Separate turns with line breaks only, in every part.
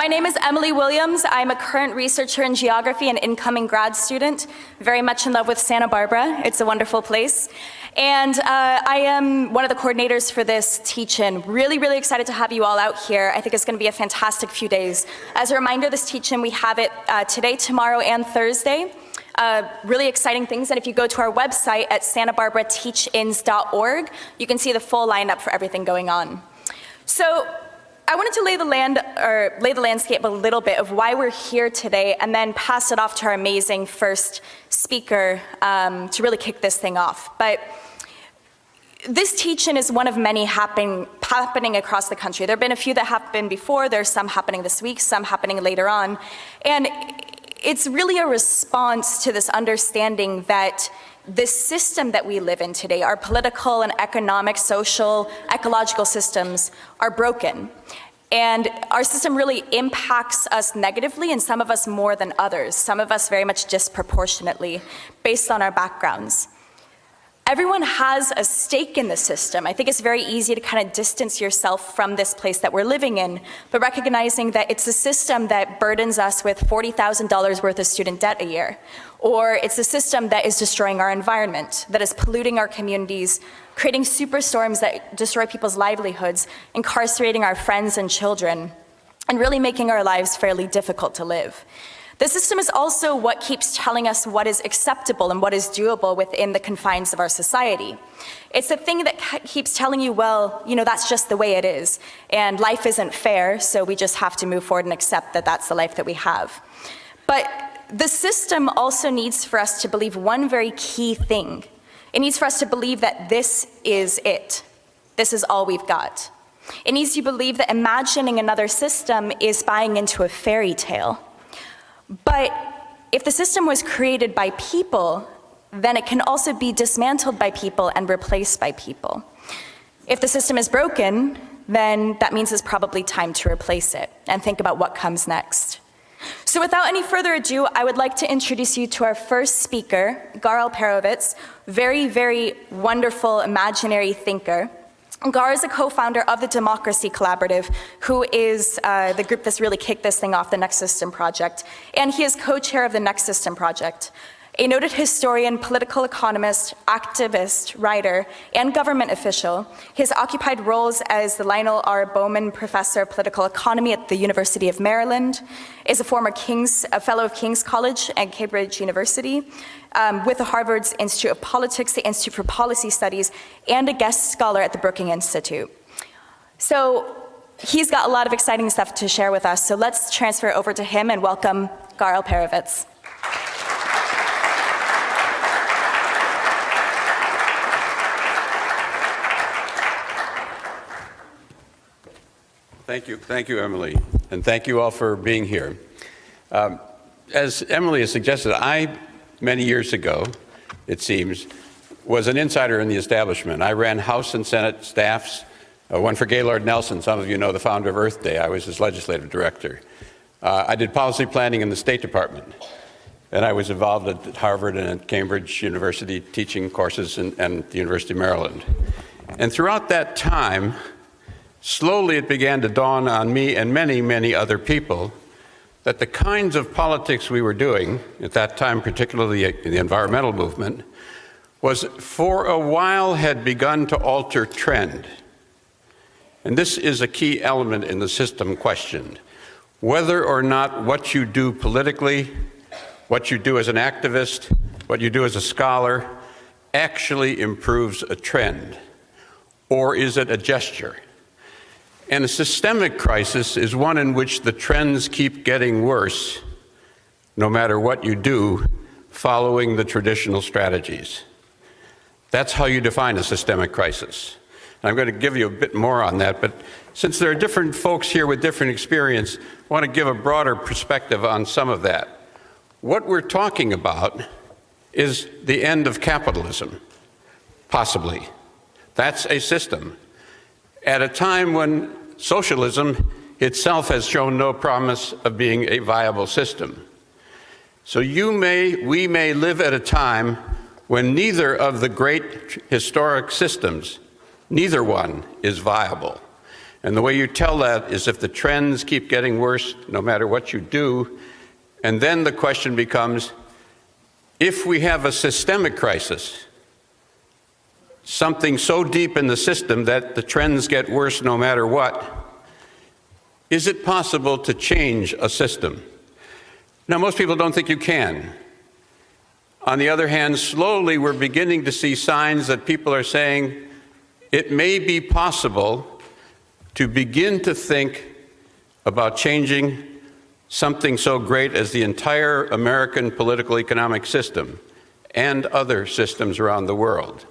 My name is Emily Williams. I'm a current researcher in geography and incoming grad student, very much in love with Santa Barbara. It's a wonderful place. And I am one of the coordinators for this teach-in. Really, really excited to have you all out here. I think it's going to be a fantastic few days. As a reminder, this teach-in, we have it today, tomorrow, and Thursday. Really exciting things, and if you go to our website at santabarbarateachins.org, you can see the full lineup for everything going on. So I wanted to lay the landscape a little bit of why we're here today, and then pass it off to our amazing first speaker to really kick this thing off. But this teach-in is one of many happening across the country. There have been a few that happened before. There's some happening this week, some happening later on. And it's really a response to this understanding that this system that we live in today, our political and economic, social, ecological systems, are broken. And our system really impacts us negatively, and some of us more than others, some of us very much disproportionately, based on our backgrounds. Everyone has a stake in the system. I think it's very easy to kind of distance yourself from this place that we're living in, but recognizing that it's a system that burdens us with $40,000 worth of student debt a year, or it's a system that is destroying our environment, that is polluting our communities, creating superstorms that destroy people's livelihoods, incarcerating our friends and children, and really making our lives fairly difficult to live. The system is also what keeps telling us what is acceptable and what is doable within the confines of our society. It's the thing that keeps telling you, well, you know, that's just the way it is, and life isn't fair, so we just have to move forward and accept that that's the life that we have. But the system also needs for us to believe one very key thing. It needs for us to believe that this is it. This is all we've got. It needs you to believe that imagining another system is buying into a fairy tale. But if the system was created by people, then it can also be dismantled by people and replaced by people. If the system is broken, then that means it's probably time to replace it and think about what comes next. So without any further ado, I would like to introduce you to our first speaker, Gar Alperovitz, very, very wonderful imaginary thinker. Gar is a co-founder of the Democracy Collaborative, who is the group that's really kicked this thing off, the Next System Project. And he is co-chair of the Next System Project. A noted historian, political economist, activist, writer, and government official, he has occupied roles as the Lionel R. Bowman Professor of Political Economy at the University of Maryland, is a former fellow of King's College and Cambridge University, with the Harvard's Institute of Politics, the Institute for Policy Studies, and a guest scholar at the Brookings Institute. So he's got a lot of exciting stuff to share with us, so let's transfer over to him and welcome Gar Alperovitz.
Thank you, Emily, and thank you all for being here. As Emily has suggested, I, many years ago, it seems, was an insider in the establishment. I ran House and Senate staffs, one for Gaylord Nelson. Some of you know the founder of Earth Day. I was his legislative director. I did policy planning in the State Department, and I was involved at Harvard and at Cambridge University teaching courses and the University of Maryland. And throughout that time, slowly it began to dawn on me and many, many other people that the kinds of politics we were doing, at that time particularly the environmental movement, was for a while had begun to alter trend. And this is a key element in the system questioned. Whether or not what you do politically, what you do as an activist, what you do as a scholar, actually improves a trend, or is it a gesture? And a systemic crisis is one in which the trends keep getting worse, no matter what you do, following the traditional strategies. That's how you define a systemic crisis. And I'm going to give you a bit more on that, but since there are different folks here with different experience, I want to give a broader perspective on some of that. What we're talking about is the end of capitalism, possibly. That's a system. At a time when socialism itself has shown no promise of being a viable system. So we may live at a time when neither of the great historic systems, neither one is viable. And the way you tell that is if the trends keep getting worse, no matter what you do. And then the question becomes, if we have a systemic crisis, something so deep in the system that the trends get worse no matter what, is it possible to change a system? Now, most people don't think you can. On the other hand, slowly we're beginning to see signs that people are saying it may be possible to begin to think about changing something so great as the entire American political economic system and other systems around the world.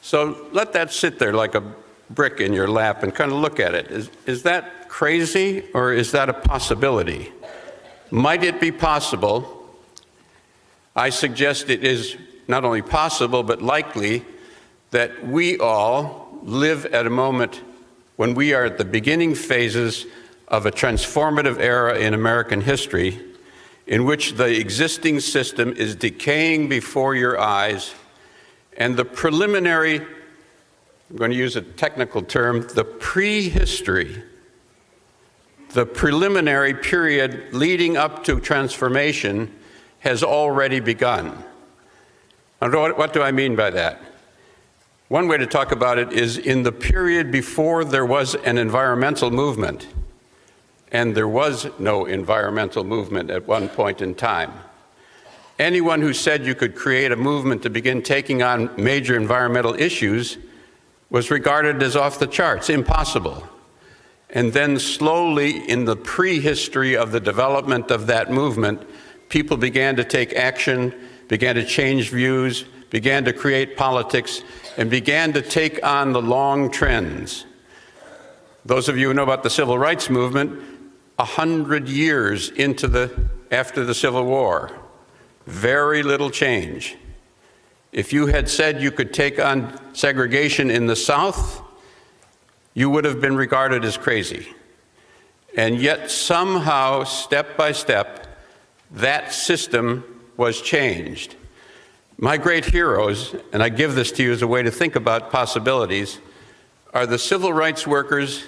So let that sit there like a brick in your lap and kind of look at it. Is that crazy or is that a possibility? Might it be possible? I suggest it is not only possible but likely that we all live at a moment when we are at the beginning phases of a transformative era in American history in which the existing system is decaying before your eyes, and the preliminary, I'm going to use a technical term, the prehistory, the preliminary period leading up to transformation has already begun. And what do I mean by that? One way to talk about it is in the period before there was an environmental movement, and there was no environmental movement at one point in time. Anyone who said you could create a movement to begin taking on major environmental issues was regarded as off the charts, impossible. And then slowly, in the prehistory of the development of that movement, people began to take action, began to change views, began to create politics, and began to take on the long trends. Those of you who know about the civil rights movement, 100 years after the Civil War, very little change. If you had said you could take on segregation in the South, you would have been regarded as crazy. And yet somehow, step by step, that system was changed. My great heroes, and I give this to you as a way to think about possibilities, are the civil rights workers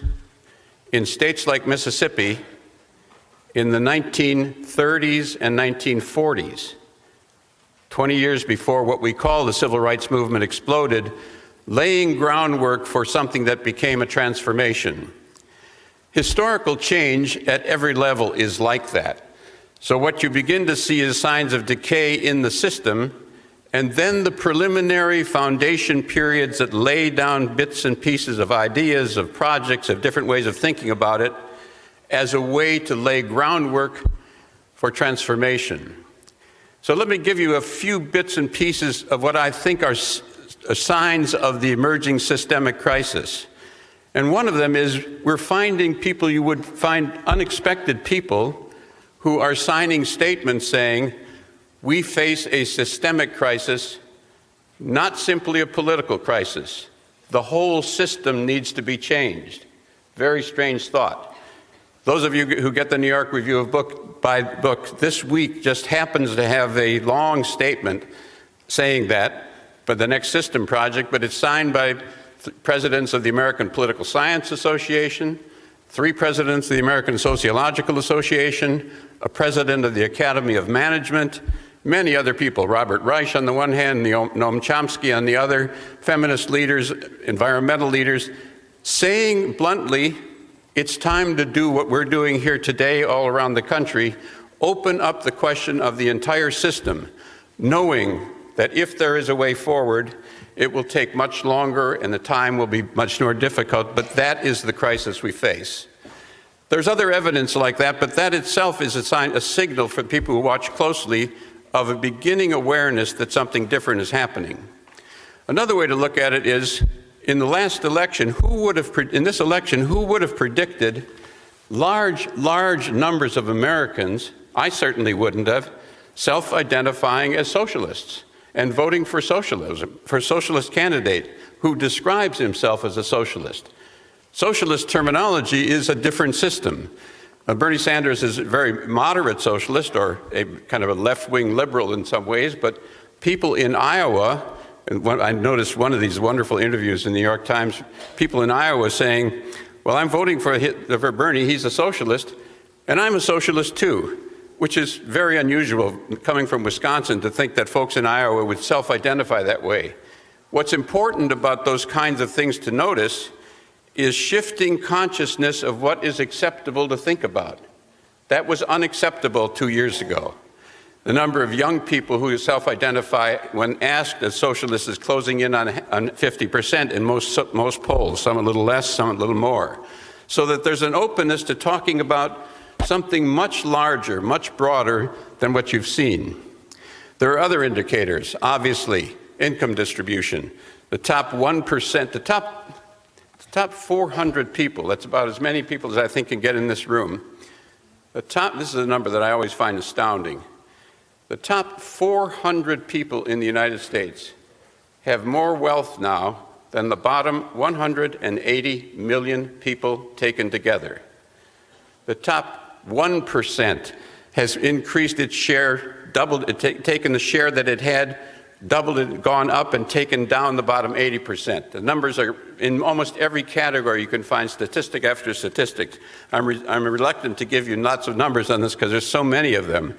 in states like Mississippi in the 1930s and 1940s, 20 years before what we call the civil rights movement exploded, laying groundwork for something that became a transformation. Historical change at every level is like that. So what you begin to see is signs of decay in the system, and then the preliminary foundation periods that lay down bits and pieces of ideas, of projects, of different ways of thinking about it as a way to lay groundwork for transformation. So let me give you a few bits and pieces of what I think are signs of the emerging systemic crisis. And one of them is we're finding people, you would find unexpected people who are signing statements saying, we face a systemic crisis, not simply a political crisis. The whole system needs to be changed. Very strange thought. Those of you who get the New York Review of Book by Book this week just happens to have a long statement saying that for the Next System project, but it's signed by presidents of the American Political Science Association, 3 presidents of the American Sociological Association, a president of the Academy of Management, many other people, Robert Reich on the one hand, Noam Chomsky on the other, feminist leaders, environmental leaders, saying bluntly, it's time to do what we're doing here today all around the country, open up the question of the entire system, knowing that if there is a way forward, it will take much longer and the time will be much more difficult, but that is the crisis we face. There's other evidence like that, but that itself is a signal for people who watch closely of a beginning awareness that something different is happening. Another way to look at it is, in the last election, who would have predicted large numbers of Americans, I certainly wouldn't have, self-identifying as socialists and voting for socialism, for a socialist candidate who describes himself as a socialist. Socialist terminology is a different system. Bernie Sanders is a very moderate socialist, or a kind of a left-wing liberal in some ways, but people in Iowa, and I noticed one of these wonderful interviews in the New York Times, people in Iowa saying, Well, I'm voting for Bernie, he's a socialist, and I'm a socialist too, which is very unusual coming from Wisconsin to think that folks in Iowa would self-identify that way. What's important about those kinds of things to notice is shifting consciousness of what is acceptable to think about. That was unacceptable 2 years ago. The number of young people who self-identify when asked as socialists is closing in on 50% in most polls, some a little less, some a little more. So that there's an openness to talking about something much larger, much broader than what you've seen. There are other indicators, obviously, income distribution. The top 1%, the top 400 people, that's about as many people as I think can get in this room. This is a number that I always find astounding. The top 400 people in the United States have more wealth now than the bottom 180 million people taken together. The top 1% has increased its share, doubled, taken the share that it had, doubled it, gone up, and taken down the bottom 80%. The numbers are in almost every category. You can find statistic after statistic. I'm reluctant to give you lots of numbers on this because there's so many of them.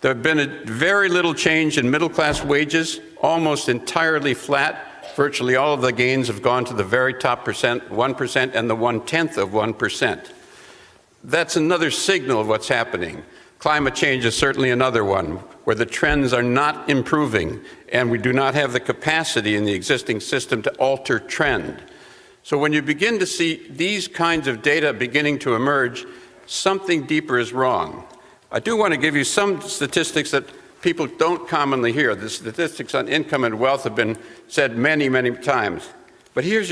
There have been a very little change in middle-class wages, almost entirely flat. Virtually all of the gains have gone to the very top 1%, and the 1/10 of 1%. That's another signal of what's happening. Climate change is certainly another one, where the trends are not improving, and we do not have the capacity in the existing system to alter trend. So when you begin to see these kinds of data beginning to emerge, something deeper is wrong. I do want to give you some statistics that people don't commonly hear. The statistics on income and wealth have been said many, many times. But here's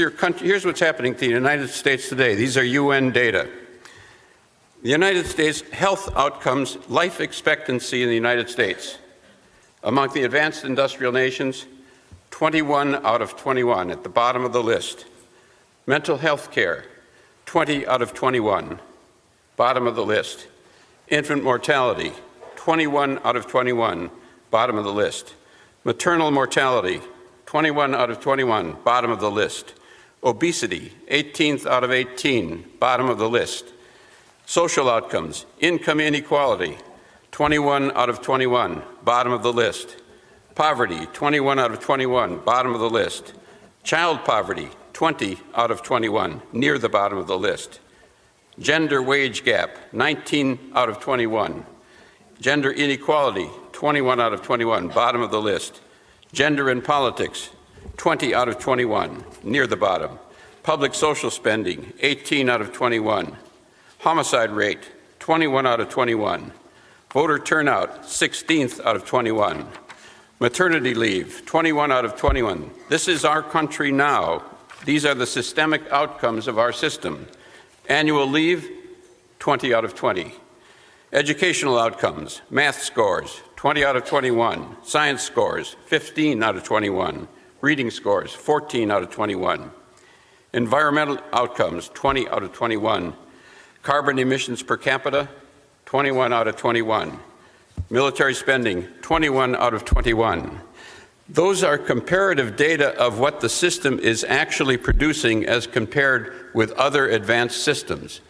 what's happening to the United States today. These are UN data. The United States health outcomes, life expectancy in the United States. Among the advanced industrial nations, 21 out of 21 at the bottom of the list. Mental health care, 20 out of 21, bottom of the list. Infant mortality, 21 out of 21, bottom of the list. Maternal mortality, 21 out of 21, bottom of the list. Obesity, 18th out of 18, bottom of the list. Social outcomes, income inequality, 21 out of 21, bottom of the list. Poverty, 21 out of 21, bottom of the list. Child poverty, 20 out of 21, near the bottom of the list. Gender wage gap, 19 out of 21. Gender inequality, 21 out of 21, bottom of the list. Gender in politics, 20 out of 21, near the bottom. Public social spending, 18 out of 21. Homicide rate, 21 out of 21. Voter turnout, 16th out of 21. Maternity leave, 21 out of 21. This is our country now. These are the systemic outcomes of our system. Annual leave, 20 out of 20. Educational outcomes, math scores, 20 out of 21. Science scores, 15 out of 21. Reading scores, 14 out of 21. Environmental outcomes, 20 out of 21. Carbon emissions per capita, 21 out of 21. Military spending, 21 out of 21. Those are comparative data of what the system is actually producing as compared with other advanced systems.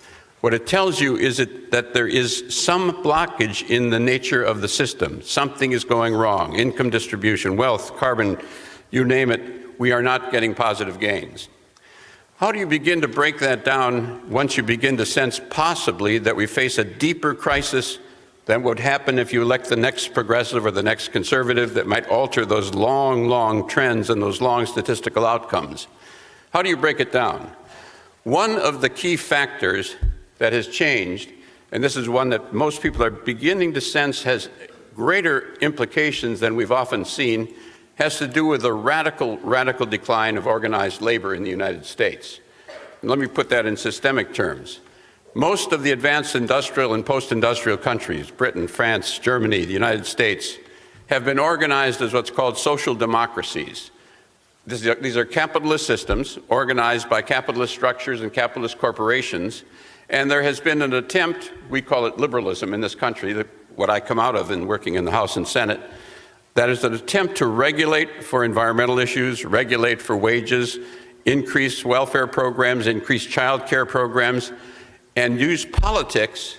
What it tells you is that there is some blockage in the nature of the system. Something is going wrong. Income distribution, wealth, carbon, you name it, we are not getting positive gains. How do you begin to break that down once you begin to sense possibly that we face a deeper crisis than would happen if you elect the next progressive or the next conservative that might alter those long, long trends and those long statistical outcomes? How do you break it down? One of the key factors that has changed, and this is one that most people are beginning to sense has greater implications than we've often seen, has to do with the radical decline of organized labor in the United States. And let me put that in systemic terms. Most of the advanced industrial and post-industrial countries, Britain, France, Germany, the United States, have been organized as what's called social democracies. These are capitalist systems organized by capitalist structures and capitalist corporations, and there has been an attempt, we call it liberalism in this country, what I come out of in working in the House and Senate, that is an attempt to regulate for environmental issues, regulate for wages, increase welfare programs, increase child care programs, and use politics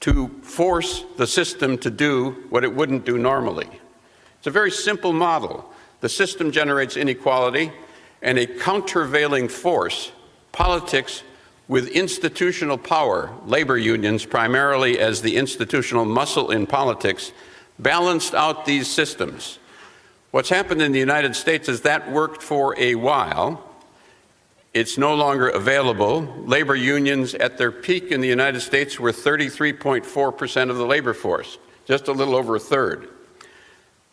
to force the system to do what it wouldn't do normally. It's a very simple model. The system generates inequality, and a countervailing force, politics with institutional power, labor unions primarily as the institutional muscle in politics, balanced out these systems. What's happened in the United States is that worked for a while. It's no longer available. Labor unions at their peak in the United States were 33.4% of the labor force, just a little over a third.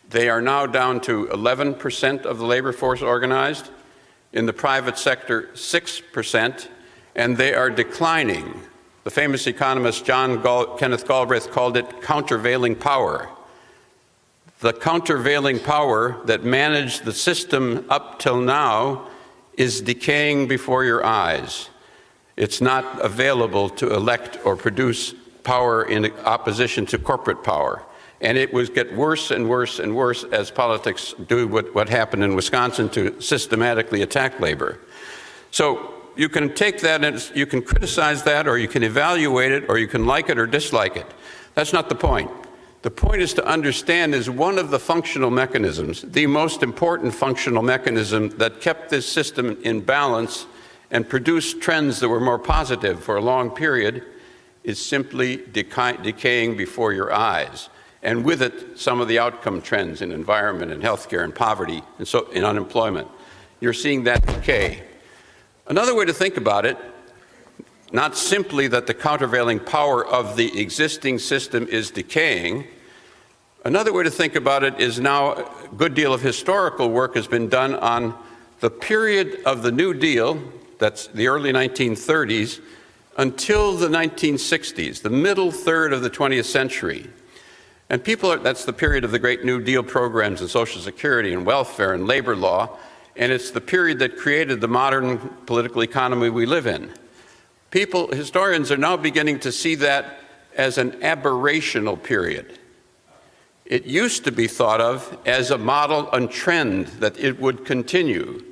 They are now down to 11% of the labor force organized. In the private sector, 6%, and they are declining. The famous economist Kenneth Galbraith called it countervailing power. The countervailing power that managed the system up till now is decaying before your eyes. It's not available to elect or produce power in opposition to corporate power. And it would get worse and worse and worse as politics do what happened in Wisconsin to systematically attack labor. So you can take that and you can criticize that, or you can evaluate it, or you can like it or dislike it. That's not the point. The point is to understand is one of the functional mechanisms, the most important functional mechanism that kept this system in balance and produced trends that were more positive for a long period, is simply decaying before your eyes. And with it, some of the outcome trends in environment and healthcare and poverty and so in unemployment. You're seeing that decay. Another way to think about it, not simply that the countervailing power of the existing system is decaying. Another way to think about it is now a good deal of historical work has been done on the period of the New Deal, that's the early 1930s, until the 1960s, the middle third of the 20th century. And that's the period of the great New Deal programs and Social Security and welfare and labor law, and it's the period that created the modern political economy we live in. Historians are now beginning to see that as an aberrational period. It used to be thought of as a model and trend that it would continue.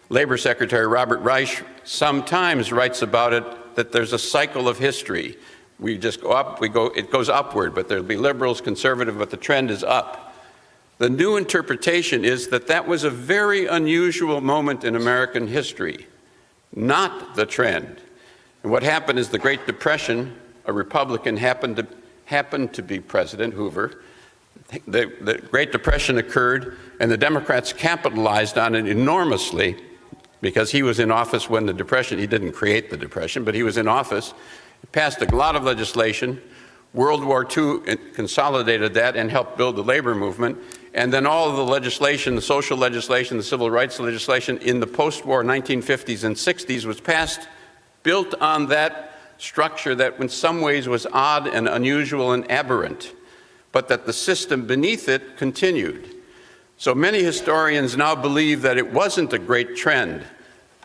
Labor Secretary Robert Reich sometimes writes about it that there's a cycle of history. We just go up, it goes upward, but there'll be liberals, conservative, but the trend is up. The new interpretation is that that was a very unusual moment in American history, not the trend. And what happened is the Great Depression, a Republican happened to be President Hoover. The Great Depression occurred, and the Democrats capitalized on it enormously because he was in office when the Depression, he didn't create the Depression, but he was in office. He passed a lot of legislation. World War II consolidated that and helped build the labor movement. And then all of the legislation, the social legislation, the civil rights legislation in the post-war 1950s and 60s was passed, built on that structure that in some ways was odd and unusual and aberrant, but that the system beneath it continued. So many historians now believe that it wasn't a great trend,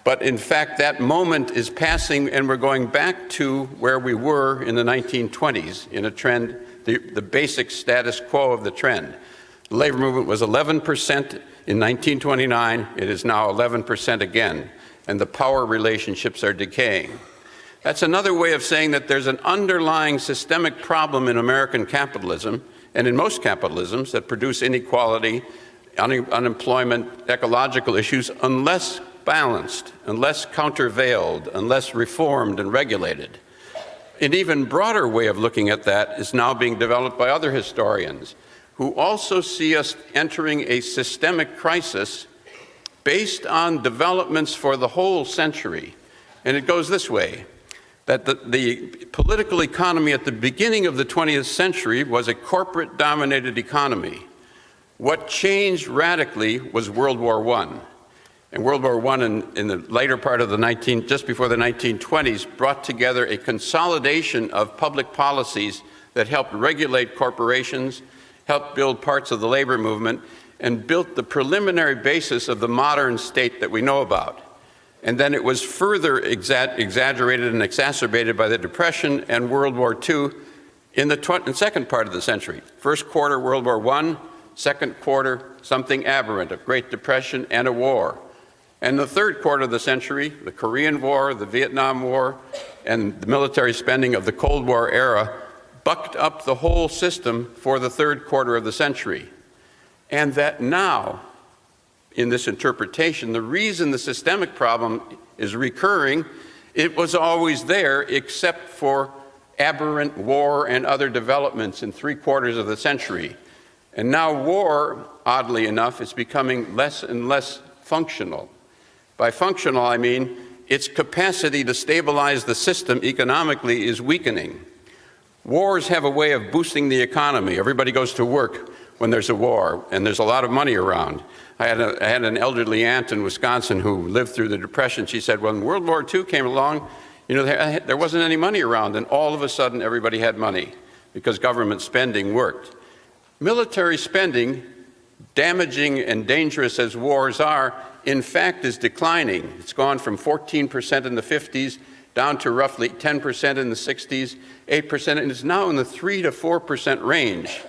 but in fact that moment is passing and we're going back to where we were in the 1920s in a trend, the basic status quo of the trend. The labor movement was 11% in 1929, it is now 11% again, and the power relationships are decaying. That's another way of saying that there's an underlying systemic problem in American capitalism and in most capitalisms that produce inequality, unemployment, ecological issues, unless balanced, unless countervailed, unless reformed and regulated. An even broader way of looking at that is now being developed by other historians who also see us entering a systemic crisis based on developments for the whole century. And it goes this way, that the political economy at the beginning of the 20th century was a corporate-dominated economy. What changed radically was World War I. And World War I in the later part of just before the 1920s, brought together a consolidation of public policies that helped regulate corporations, helped build parts of the labor movement, and built the preliminary basis of the modern state that we know about. And then it was further exaggerated and exacerbated by the Depression and World War II in the second part of the century. First quarter, World War I, second quarter, something aberrant, a Great Depression and a war. And the third quarter of the century, the Korean War, the Vietnam War, and the military spending of the Cold War era bucked up the whole system for the third quarter of the century. And that now, in this interpretation, the reason the systemic problem is recurring, it was always there except for aberrant war and other developments in 3/4 of the century. And now war, oddly enough, is becoming less and less functional. By functional, I mean its capacity to stabilize the system economically is weakening. Wars have a way of boosting the economy. Everybody goes to work when there's a war, and there's a lot of money around. I had an elderly aunt in Wisconsin who lived through the Depression. She said, when World War II came along, you know, there wasn't any money around, and all of a sudden everybody had money because government spending worked. Military spending, damaging and dangerous as wars are, in fact is declining. It's gone from 14% in the 50s down to roughly 10% in the 60s, 8%, and it's now in the 3 to 4% range.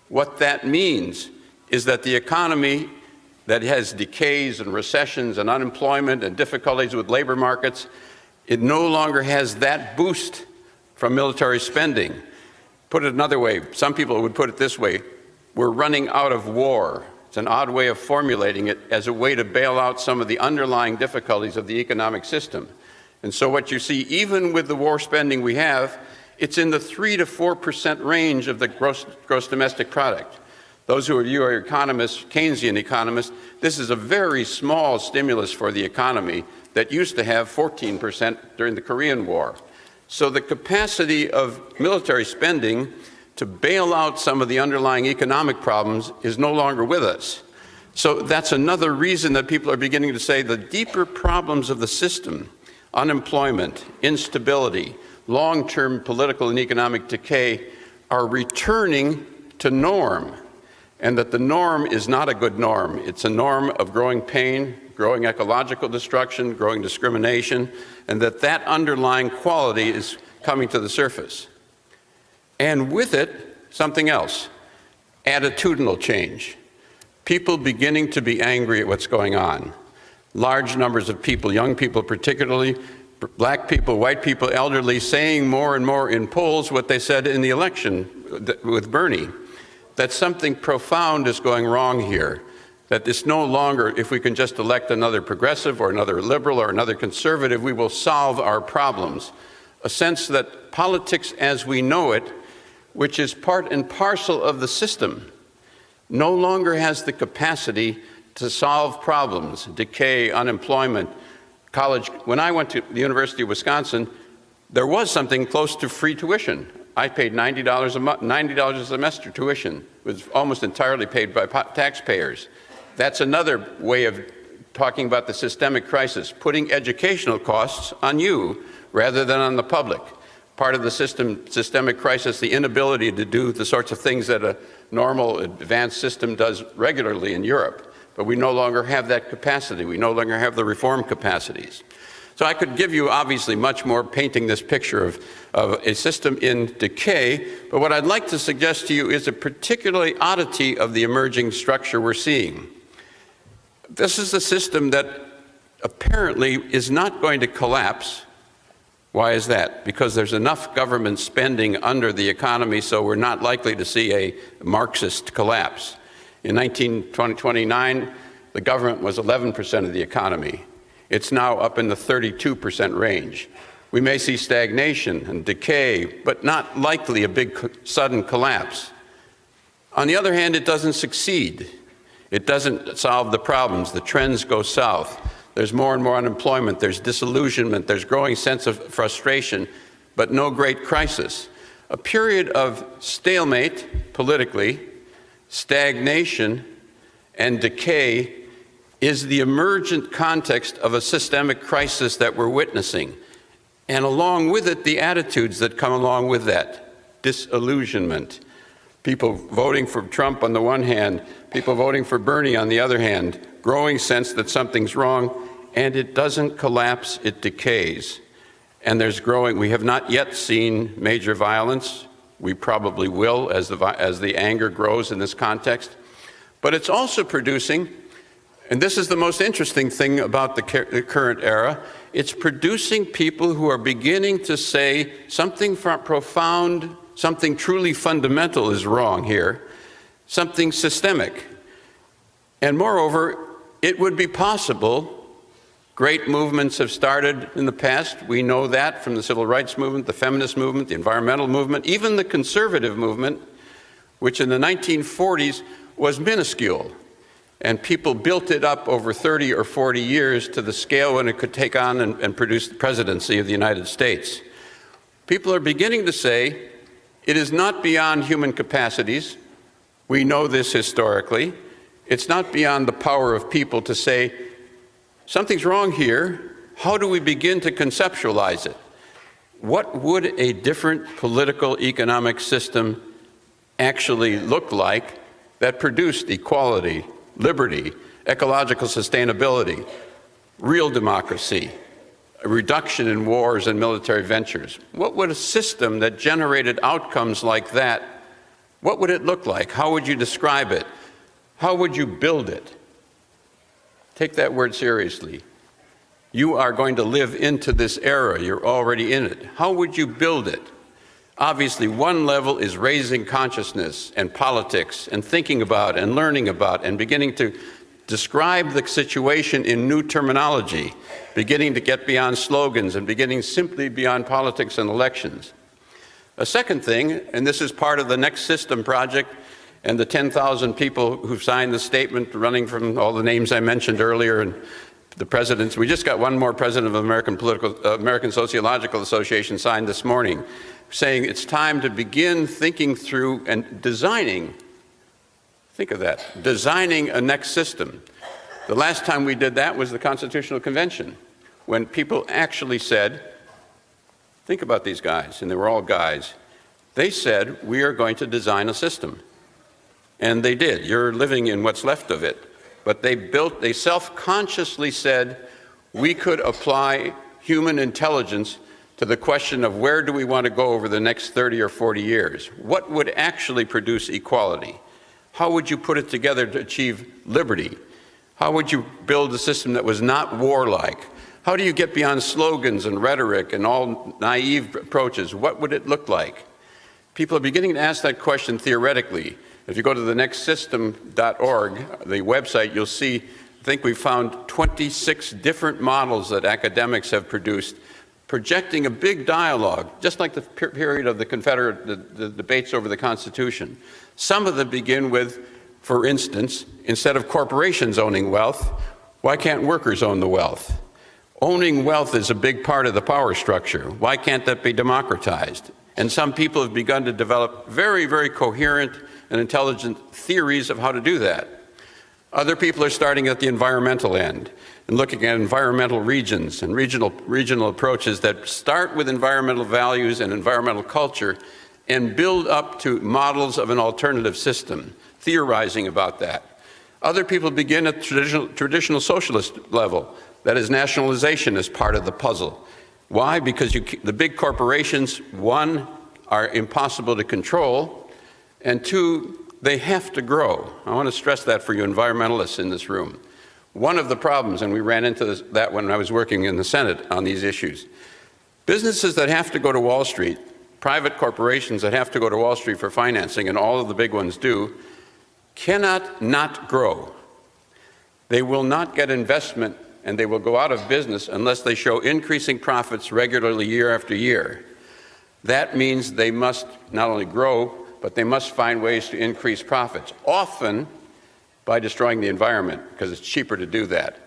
What that means is that the economy that has decays and recessions and unemployment and difficulties with labor markets, it no longer has that boost from military spending. Put it another way, some people would put it this way, we're running out of war. It's an odd way of formulating it as a way to bail out some of the underlying difficulties of the economic system. And so what you see, even with the war spending we have, it's in the 3 to 4% range of the gross domestic product. Those who are economists, Keynesian economists, this is a very small stimulus for the economy that used to have 14% during the Korean War. So the capacity of military spending to bail out some of the underlying economic problems is no longer with us. So that's another reason that people are beginning to say the deeper problems of the system, unemployment, instability, long-term political and economic decay, are returning to norm, and that the norm is not a good norm. It's a norm of growing pain, growing ecological destruction, growing discrimination, and that underlying quality is coming to the surface. And with it, something else, attitudinal change. People beginning to be angry at what's going on. Large numbers of people, young people particularly, black people, white people, elderly, saying more and more in polls what they said in the election with Bernie, that something profound is going wrong here, that it's no longer, if we can just elect another progressive or another liberal or another conservative, we will solve our problems. A sense that politics as we know it, which is part and parcel of the system, no longer has the capacity to solve problems, decay, unemployment, college. When I went to the University of Wisconsin, there was something close to free tuition. I paid $90 a month, $90 a semester tuition. It was almost entirely paid by taxpayers. That's another way of talking about the systemic crisis, putting educational costs on you rather than on the public. Part of the systemic crisis, the inability to do the sorts of things that a normal advanced system does regularly in Europe. But we no longer have that capacity. We no longer have the reform capacities. So I could give you obviously much more painting this picture of a system in decay, but what I'd like to suggest to you is a particularly oddity of the emerging structure we're seeing. This is a system that apparently is not going to collapse. Why is that? Because there's enough government spending under the economy, so we're not likely to see a Marxist collapse. In 1929, the government was 11% of the economy. It's now up in the 32% range. We may see stagnation and decay, but not likely a big sudden collapse. On the other hand, it doesn't succeed. It doesn't solve the problems. The trends go south. There's more and more unemployment. There's disillusionment. There's growing sense of frustration, but no great crisis. A period of stalemate politically, stagnation, and decay is the emergent context of a systemic crisis that we're witnessing. And along with it, the attitudes that come along with that. Disillusionment. People voting for Trump on the one hand, people voting for Bernie on the other hand, growing sense that something's wrong, and it doesn't collapse, it decays. And there's growing, we have not yet seen major violence. We probably will as the anger grows in this context. But it's also producing And this is the most interesting thing about the current era. It's producing people who are beginning to say something profound, something truly fundamental is wrong here, something systemic. And moreover, it would be possible. Great movements have started in the past. We know that from the civil rights movement, the feminist movement, the environmental movement, even the conservative movement, which in the 1940s was minuscule. And people built it up over 30 or 40 years to the scale when it could take on and produce the presidency of the United States. People are beginning to say it is not beyond human capacities. We know this historically. It's not beyond the power of people to say, something's wrong here. How do we begin to conceptualize it? What would a different political economic system actually look like that produced equality, liberty, ecological sustainability, real democracy, a reduction in wars and military ventures? What would a system that generated outcomes like that, what would it look like? How would you describe it? How would you build it? Take that word seriously. You are going to live into this era. You're already in it. How would you build it? Obviously, one level is raising consciousness and politics and thinking about and learning about and beginning to describe the situation in new terminology, beginning to get beyond slogans and beginning simply beyond politics and elections. A second thing, and this is part of the Next System project and the 10,000 people who've signed the statement running from all the names I mentioned earlier and the presidents. We just got one more president of the American Sociological Association signed this morning, saying it's time to begin thinking through and designing, think of that, designing a next system. The last time we did that was the Constitutional Convention, when people actually said, think about these guys, and they were all guys. They said, we are going to design a system. And they did. You're living in what's left of it. But they self-consciously said, we could apply human intelligence to the question of where do we want to go over the next 30 or 40 years? What would actually produce equality? How would you put it together to achieve liberty? How would you build a system that was not warlike? How do you get beyond slogans and rhetoric and all naive approaches? What would it look like? People are beginning to ask that question theoretically. If you go to the nextsystem.org, the website, you'll see, I think we found 26 different models that academics have produced, projecting a big dialogue, just like the period of the the debates over the Constitution. Some of them begin with, for instance, instead of corporations owning wealth, why can't workers own the wealth? Owning wealth is a big part of the power structure. Why can't that be democratized? And some people have begun to develop very, very coherent and intelligent theories of how to do that. Other people are starting at the environmental end and looking at environmental regions and regional approaches that start with environmental values and environmental culture and build up to models of an alternative system, theorizing about that. Other people begin at traditional socialist level, that is, nationalization is part of the puzzle. Why? Because the big corporations, one, are impossible to control, and two, they have to grow. I want to stress that for you environmentalists in this room. One of the problems, and we ran into that when I was working in the Senate on these issues, businesses that have to go to Wall Street, private corporations that have to go to Wall Street for financing, and all of the big ones do, cannot not grow. They will not get investment, and they will go out of business unless they show increasing profits regularly year after year. That means they must not only grow, but they must find ways to increase profits, often by destroying the environment, because it's cheaper to do that.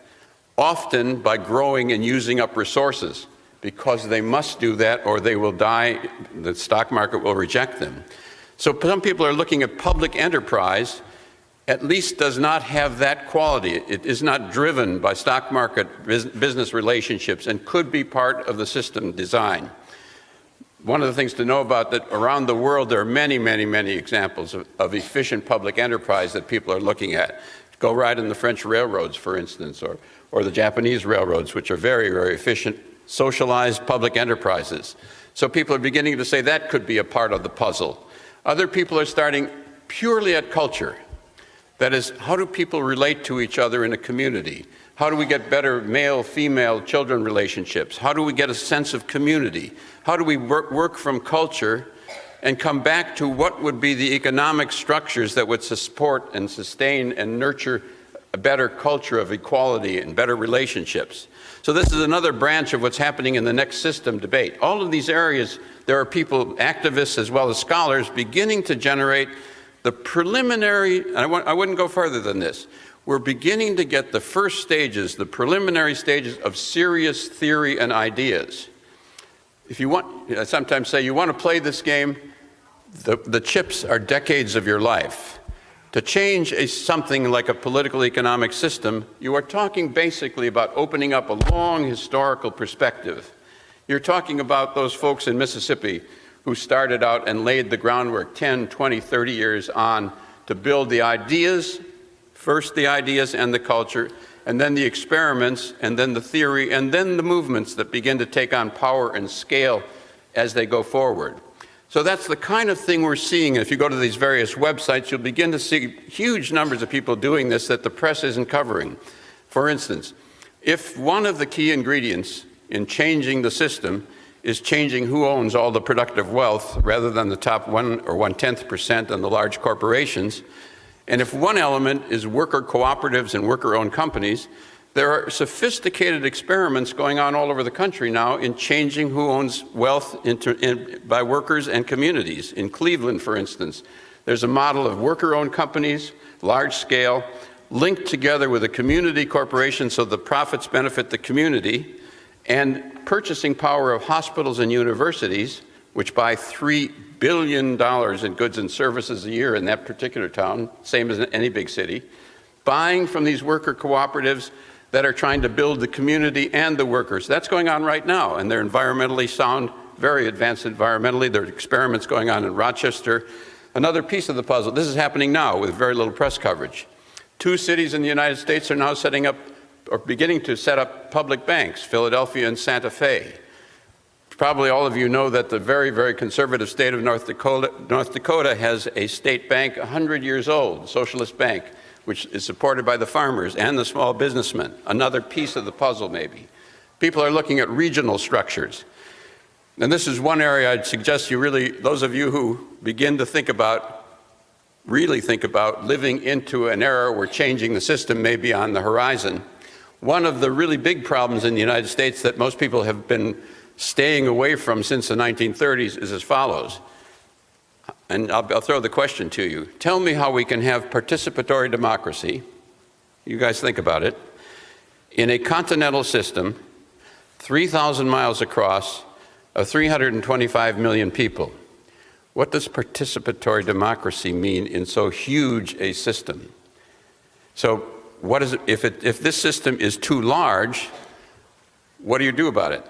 Often by growing and using up resources, because they must do that or they will die, the stock market will reject them. So some people are looking at public enterprise, at least does not have that quality. It is not driven by stock market business relationships and could be part of the system design. One of the things to know about that around the world, there are many, many, many examples of efficient public enterprise that people are looking at. Go ride in the French railroads, for instance, or the Japanese railroads, which are very, very efficient, socialized public enterprises. So people are beginning to say that could be a part of the puzzle. Other people are starting purely at culture. That is, how do people relate to each other in a community? How do we get better male-female children relationships? How do we get a sense of community? How do we work from culture and come back to what would be the economic structures that would support and sustain and nurture a better culture of equality and better relationships? So this is another branch of what's happening in the next system debate. All of these areas, there are people, activists as well as scholars, beginning to generate the preliminary, and I wouldn't go further than this, we're beginning to get the first stages, the preliminary stages of serious theory and ideas. If you want, I sometimes say, you want to play this game, the chips are decades of your life. To change something like a political economic system, you are talking basically about opening up a long historical perspective. You're talking about those folks in Mississippi who started out and laid the groundwork 10, 20, 30 years on to build the ideas, first the ideas and the culture, and then the experiments, and then the theory, and then the movements that begin to take on power and scale as they go forward. So that's the kind of thing we're seeing. If you go to these various websites, you'll begin to see huge numbers of people doing this that the press isn't covering. For instance, if one of the key ingredients in changing the system is changing who owns all the productive wealth rather than the top 1 or 1/10% and the large corporations, and if one element is worker cooperatives and worker-owned companies, there are sophisticated experiments going on all over the country now in changing who owns wealth by workers and communities. In Cleveland, for instance, there's a model of worker-owned companies, large scale, linked together with a community corporation so the profits benefit the community, and purchasing power of hospitals and universities, which buy $3 billion in goods and services a year in that particular town, same as in any big city, buying from these worker cooperatives that are trying to build the community and the workers. That's going on right now, and they're environmentally sound, very advanced environmentally. There are experiments going on in Rochester. Another piece of the puzzle, this is happening now with very little press coverage. 2 cities in the United States are now setting up, or beginning to set up public banks, Philadelphia and Santa Fe. Probably all of you know that the very, very conservative state of North Dakota has a state bank 100 years old, socialist bank, which is supported by the farmers and the small businessmen. Another piece of the puzzle, maybe. People are looking at regional structures. And this is one area I'd suggest you really, those of you who begin to think about, really think about living into an era where changing the system may be on the horizon. One of the really big problems in the United States that most people have been staying away from since the 1930s is as follows. And I'll throw the question to you. Tell me how we can have participatory democracy, you guys think about it, in a continental system, 3,000 miles across, of 325 million people. What does participatory democracy mean in so huge a system? So what is it, if this system is too large, what do you do about it?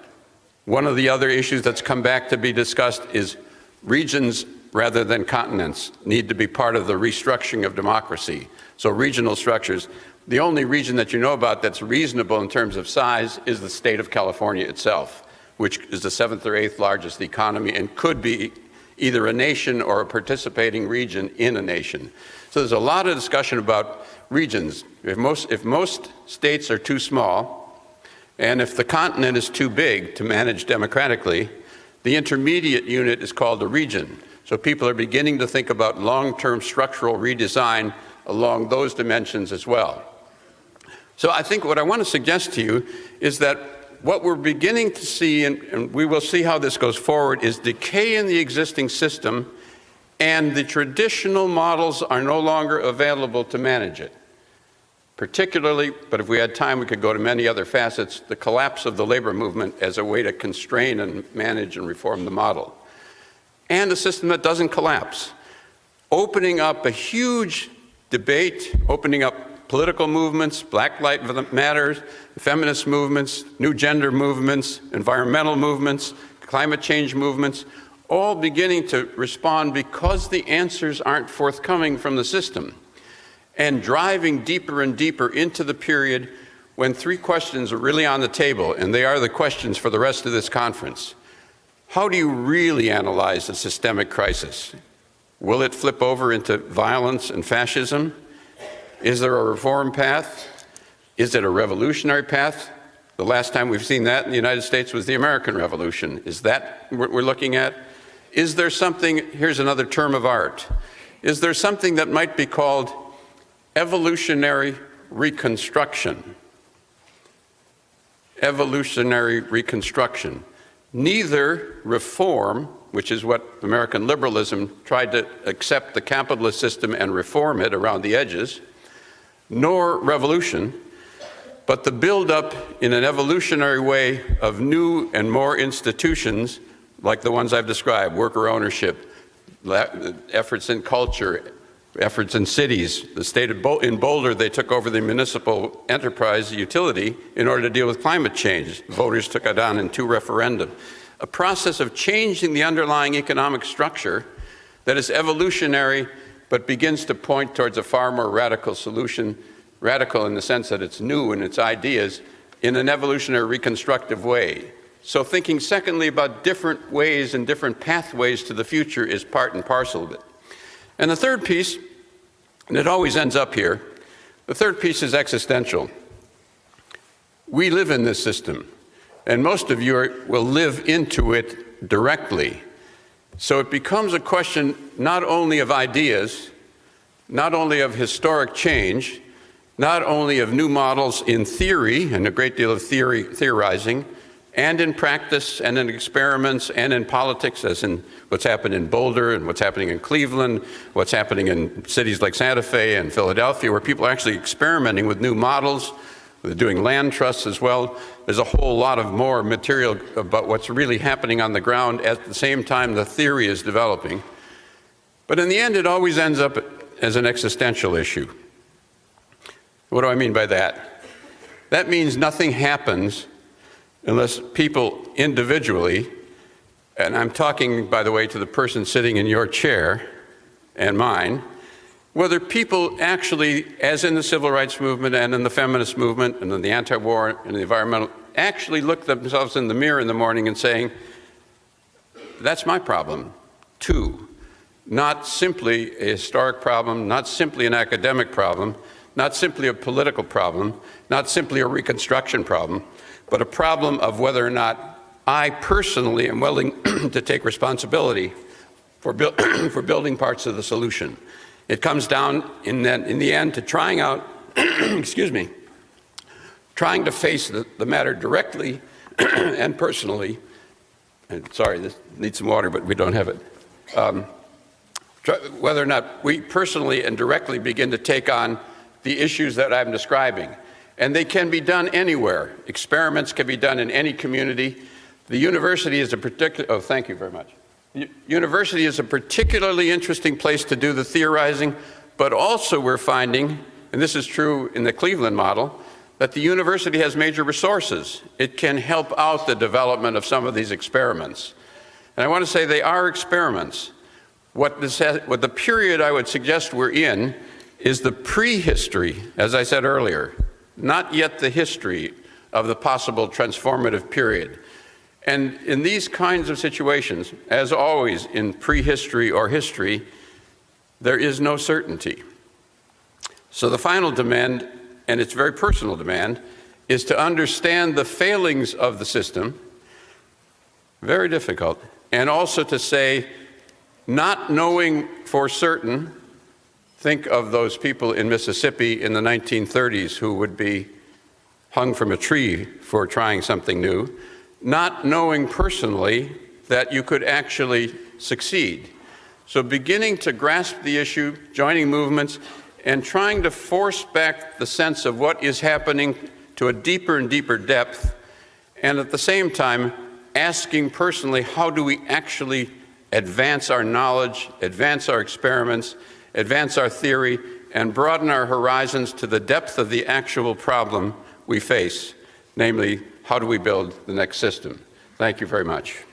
One of the other issues that's come back to be discussed is regions rather than continents need to be part of the restructuring of democracy. So regional structures. The only region that you know about that's reasonable in terms of size is the state of California itself, which is the 7th or 8th largest economy and could be either a nation or a participating region in a nation. So there's a lot of discussion about regions. If most states are too small, and if the continent is too big to manage democratically, the intermediate unit is called a region. So people are beginning to think about long-term structural redesign along those dimensions as well. So I think what I want to suggest to you is that what we're beginning to see, and we will see how this goes forward, is decay in the existing system, and the traditional models are no longer available to manage it. Particularly, but if we had time, we could go to many other facets, the collapse of the labor movement as a way to constrain and manage and reform the model. And a system that doesn't collapse. Opening up a huge debate, opening up political movements, Black Lives Matter, feminist movements, new gender movements, environmental movements, climate change movements, all beginning to respond because the answers aren't forthcoming from the system. And driving deeper and deeper into the period when 3 questions are really on the table, and they are the questions for the rest of this conference. How do you really analyze a systemic crisis? Will it flip over into violence and fascism? Is there a reform path? Is it a revolutionary path? The last time we've seen that in the United States was the American Revolution. Is that what we're looking at? Is there something, here's another term of art, is there something that might be called evolutionary reconstruction? Evolutionary reconstruction. Neither reform, which is what American liberalism tried to accept the capitalist system and reform it around the edges, nor revolution, but the buildup in an evolutionary way of new and more institutions like the ones I've described, worker ownership, efforts in culture, efforts in cities. The state of in Boulder, they took over the municipal enterprise utility in order to deal with climate change. Voters took it on in 2 referenda. A process of changing the underlying economic structure that is evolutionary but begins to point towards a far more radical solution, radical in the sense that it's new in its ideas, in an evolutionary reconstructive way. So thinking secondly about different ways and different pathways to the future is part and parcel of it. And the third piece, and it always ends up here, the third piece is existential. We live in this system, and most of you will live into it directly. So it becomes a question not only of ideas, not only of historic change, not only of new models in theory, and a great deal of theorizing, and in practice, and in experiments, and in politics, as in what's happened in Boulder, and what's happening in Cleveland, what's happening in cities like Santa Fe and Philadelphia, where people are actually experimenting with new models. They're doing land trusts as well. There's a whole lot of more material about what's really happening on the ground at the same time the theory is developing. But in the end, it always ends up as an existential issue. What do I mean by that? That means nothing happens unless people individually, and I'm talking, by the way, to the person sitting in your chair and mine, whether people actually, as in the civil rights movement and in the feminist movement and in the anti-war and the environmental, actually look themselves in the mirror in the morning and saying, that's my problem, too. Not simply a historic problem, not simply an academic problem, not simply a political problem, not simply a reconstruction problem, but a problem of whether or not I personally am willing to take responsibility for building parts of the solution. It comes down in the end to trying out, excuse me, trying to face the matter directly and personally. And sorry, this needs some water, but we don't have it. Whether or not we personally and directly begin to take on the issues that I'm describing. And they can be done anywhere. Experiments can be done in any community. The university is a particular, thank you very much. University is a particularly interesting place to do the theorizing, but also we're finding, and this is true in the Cleveland model, that the university has major resources. It can help out the development of some of these experiments. And I want to say they are experiments. What the period I would suggest we're in is the prehistory, as I said earlier, not yet the history of the possible transformative period. And in these kinds of situations, as always in prehistory or history, there is no certainty. So the final demand, and it's a very personal demand, is to understand the failings of the system, very difficult, and also to say, not knowing for certain, think of those people in Mississippi in the 1930s who would be hung from a tree for trying something new, not knowing personally that you could actually succeed. So beginning to grasp the issue, joining movements, and trying to force back the sense of what is happening to a deeper and deeper depth, and at the same time asking personally, how do we actually advance our knowledge, advance our experiments, advance our theory, and broaden our horizons to the depth of the actual problem we face, namely, how do we build the next system? Thank you very much.